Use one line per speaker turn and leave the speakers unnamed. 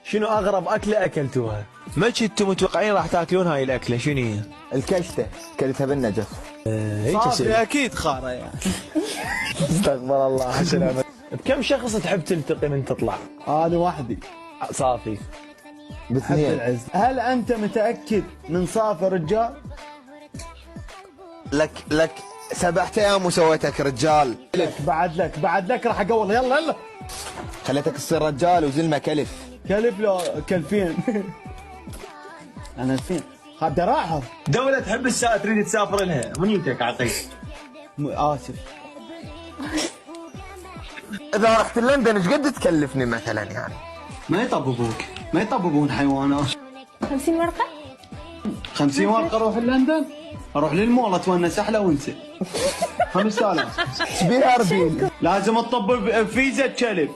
شنو اغرب اكله اكلتوها؟
ما كنتوا متوقعين راح تاكلون هاي الاكله؟ شنو هي؟
الكشته كلتها بالنجف.
هيك
صافي اكيد خاره يعني.
استغفر الله عشان بكم شخص تحب تلتقي من تطلع؟
انا وحدي.
صافي.
حب
باثنين.
العز. هل انت متاكد من صافي رجال؟
لك 7 ايام وسويتك رجال.
بعد لك راح اقول يلا يلا.
خليتك تصير رجال وزلمه كلف.
كلف لو كلفين. انا 2000 دراعها.
دولة تحب تريد تسافر لها، منيتك اعطيك.
اسف.
اذا رحت لندن ايش قد تكلفني مثلا يعني؟
ما يطببوك، ما يطببون حيوانات.
50 ورقة؟
50 ورقه اروح لندن، اروح للمول اتونس احلى وانسى. 5000
تبيها اربيل.
لازم تطبب فيزا كلب.